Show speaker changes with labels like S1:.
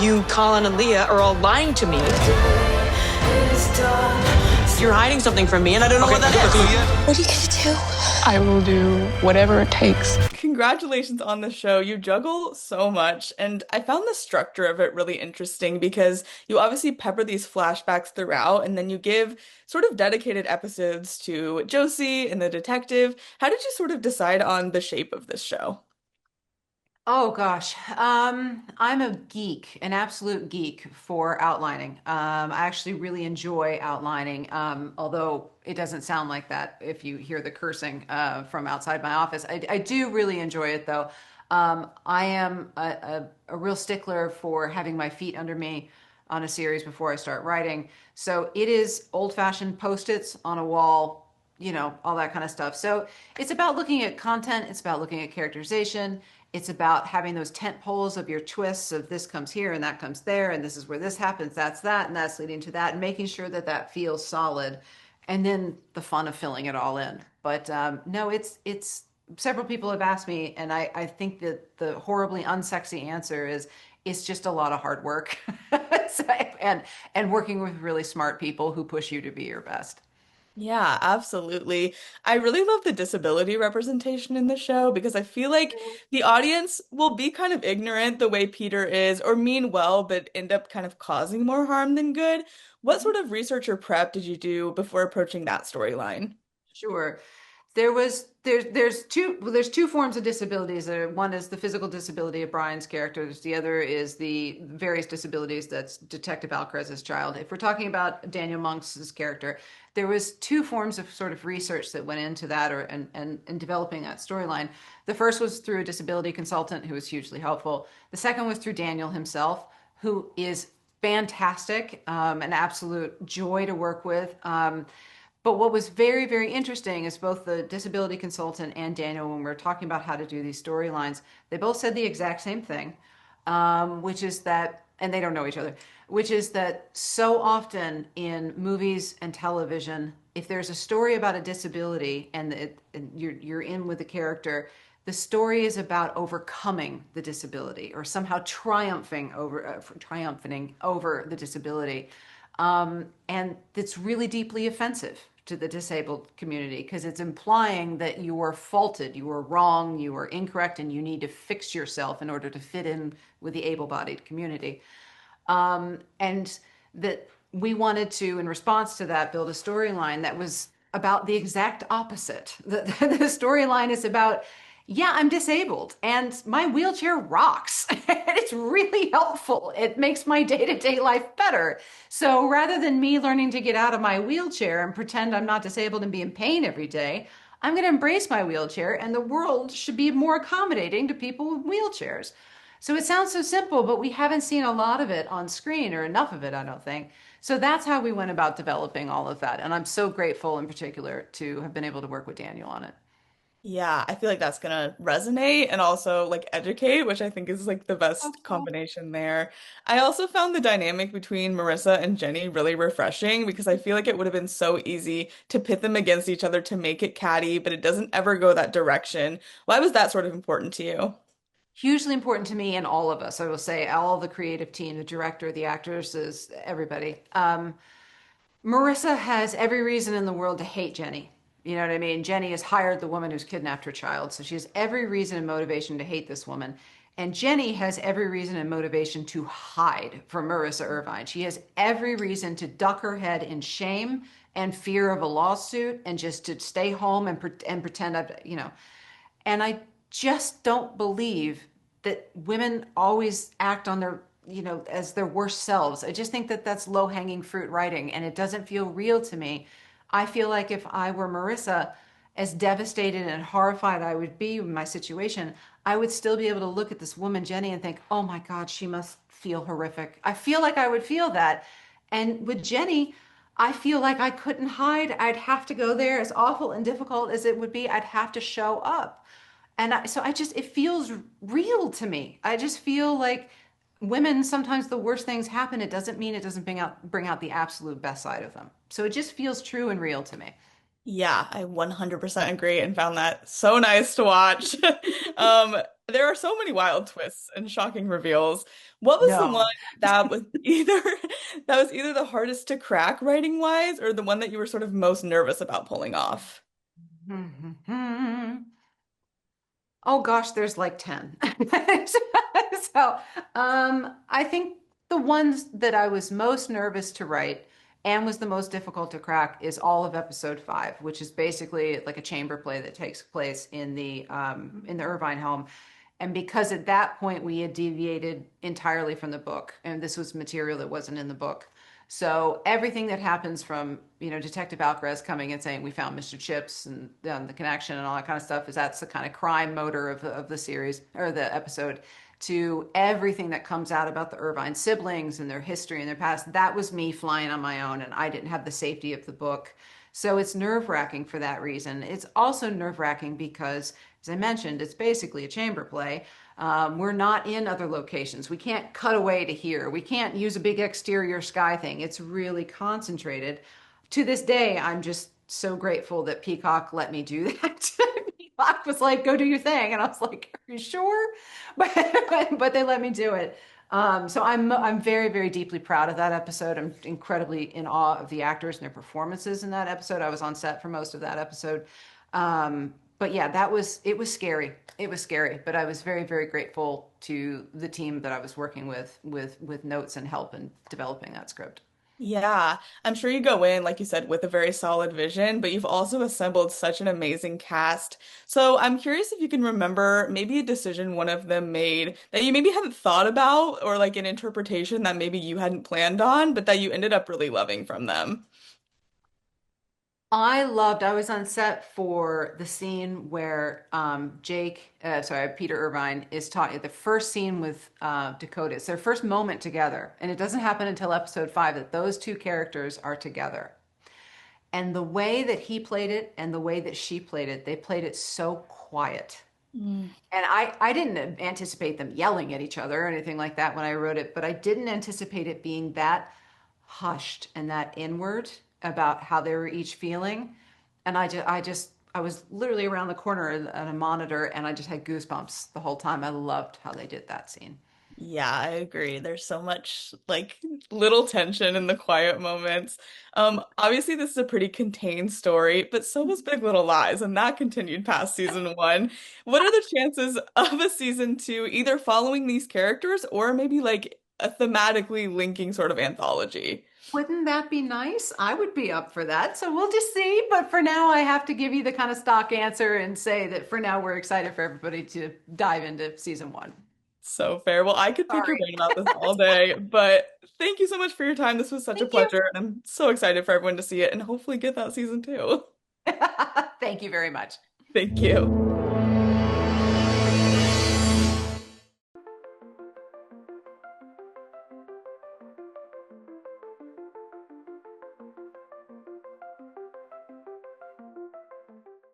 S1: You, Colin, and Leah are all lying to me. You're hiding something from me, and I don't know what that is.
S2: What are you gonna do?
S3: I will do whatever it takes.
S4: Congratulations on the show. You juggle so much, and I found the structure of it really interesting because you obviously pepper these flashbacks throughout, and then you give sort of dedicated episodes to Josie and the detective. How did you sort of decide on the shape of this show?
S5: Oh gosh, I'm a geek, an absolute geek for outlining. I actually really enjoy outlining, although it doesn't sound like that if you hear the cursing from outside my office. I do really enjoy it though. I am a real stickler for having my feet under me on a series before I start writing. So it is old-fashioned post-its on a wall, all that kind of stuff. So it's about looking at content, it's about looking at characterization, it's about having those tent poles of your twists of this comes here and that comes there, and this is where this happens, that's that, and that's leading to that, and making sure that that feels solid, and then the fun of filling it all in. But no, it's several people have asked me, and I think that the horribly unsexy answer is it's just a lot of hard work. So, and working with really smart people who push you to be your best.
S4: Yeah, absolutely. I really love the disability representation in the show because I feel like the audience will be kind of ignorant the way Peter is, or mean well, but end up kind of causing more harm than good. What sort of research or prep did you do before approaching that storyline?
S5: Sure. There's two forms of disabilities. One is the physical disability of Brian's characters. The other is the various disabilities that's Detective Alcaraz's child. If we're talking about Daniel Monks's character, there was two forms of sort of research that went into that, and developing that storyline. The first was through a disability consultant who was hugely helpful. The second was through Daniel himself, who is fantastic, an absolute joy to work with. But what was very, very interesting is both the disability consultant and Daniel, when we were talking about how to do these storylines, they both said the exact same thing, which is that, and they don't know each other, which is that so often in movies and television, if there's a story about a disability and you're in with the character, the story is about overcoming the disability or somehow triumphing over the disability. And it's really deeply offensive to the disabled community because it's implying that you are faulted, you are wrong, you are incorrect, and you need to fix yourself in order to fit in with the able-bodied community. And that we wanted to, in response to that, build a storyline that was about the exact opposite. The storyline is about, yeah, I'm disabled and my wheelchair rocks. And it's really helpful. It makes my day-to-day life better. So rather than me learning to get out of my wheelchair and pretend I'm not disabled and be in pain every day, I'm going to embrace my wheelchair, and the world should be more accommodating to people with wheelchairs. So it sounds so simple, but we haven't seen a lot of it on screen, or enough of it, I don't think. So that's how we went about developing all of that. And I'm so grateful in particular to have been able to work with Daniel on it.
S4: Yeah, I feel like that's gonna resonate and also like educate, which I think is like the best combination there. I also found the dynamic between Marissa and Jenny really refreshing because I feel like it would have been so easy to pit them against each other to make it catty, but it doesn't ever go that direction. Why was that sort of important to you?
S5: Hugely important to me and all of us. I will say all the creative team, the director, the actors, is everybody. Marissa has every reason in the world to hate Jenny. You know what I mean? Jenny has hired the woman who's kidnapped her child, so she has every reason and motivation to hate this woman. And Jenny has every reason and motivation to hide from Marissa Irvine. She has every reason to duck her head in shame and fear of a lawsuit and just to stay home and pretend And I just don't believe that women always act on their, as their worst selves. I just think that that's low hanging fruit writing, and it doesn't feel real to me. I feel like if I were Marissa, as devastated and horrified I would be in my situation, I would still be able to look at this woman, Jenny, and think, oh my God, she must feel horrific. I feel like I would feel that. And with Jenny, I feel like I couldn't hide. I'd have to go there, as awful and difficult as it would be. I'd have to show up. So it feels real to me. I just feel like women, sometimes the worst things happen. It doesn't mean it doesn't bring out the absolute best side of them. So it just feels true and real to me.
S4: Yeah, I 100% agree and found that so nice to watch. Um, there are so many wild twists and shocking reveals. What was the one
S5: No.
S4: that was either that was either the hardest to crack writing wise or the one that you were sort of most nervous about pulling off?
S5: Oh gosh, there's like 10. So, I think the ones that I was most nervous to write and was the most difficult to crack is all of episode 5, which is basically like a chamber play that takes place in the Irvine home. And because at that point we had deviated entirely from the book, and this was material that wasn't in the book. So everything that happens from, Detective Alcaraz coming and saying we found Mr. Chips and the connection and all that kind of stuff is that's the kind of crime motor of the series or the episode to everything that comes out about the Irvine siblings and their history and their past. That was me flying on my own and I didn't have the safety of the book. So it's nerve wracking for that reason. It's also nerve wracking because, as I mentioned, it's basically a chamber play. We're not in other locations. We can't cut away to here. We can't use a big exterior sky thing. It's really concentrated. To this day, I'm just so grateful that Peacock let me do that. Peacock was like, go do your thing. And I was like, are you sure? But they let me do it. So I'm very, very deeply proud of that episode. I'm incredibly in awe of the actors and their performances in that episode. I was on set for most of that episode. But yeah, it was scary. It was scary, but I was very, very grateful to the team that I was working with notes and help in developing that script.
S4: Yeah, I'm sure you go in, like you said, with a very solid vision, but you've also assembled such an amazing cast. So I'm curious if you can remember maybe a decision one of them made that you maybe hadn't thought about, or like an interpretation that maybe you hadn't planned on, but that you ended up really loving from them.
S5: I was on set for the scene where Peter Irvine is talking, the first scene with Dakota. It's their first moment together. And it doesn't happen until episode 5 that those two characters are together. And the way that he played it and the way that she played it, they played it so quiet.
S4: Mm.
S5: And I didn't anticipate them yelling at each other or anything like that when I wrote it, but I didn't anticipate it being that hushed and that inward about how they were each feeling. And I was literally around the corner at a monitor and I just had goosebumps the whole time. I loved how they did that scene.
S4: Yeah, I agree. There's so much like little tension in the quiet moments. Obviously this is a pretty contained story, but so was Big Little Lies, and that continued past season one. What are the chances of a season two either following these characters or maybe like a thematically linking sort of anthology?
S5: Wouldn't that be nice? I would be up for that. So we'll just see. But for now, I have to give you the kind of stock answer and say that for now, we're excited for everybody to dive into season 1.
S4: So fair. Well, I could pick your
S5: Sorry.
S4: brain about this all day, but thank you so much for your time. This was such a
S5: Thank you.
S4: pleasure, and I'm so excited for everyone to see it and hopefully get that season two.
S5: Thank you very much.
S4: Thank you.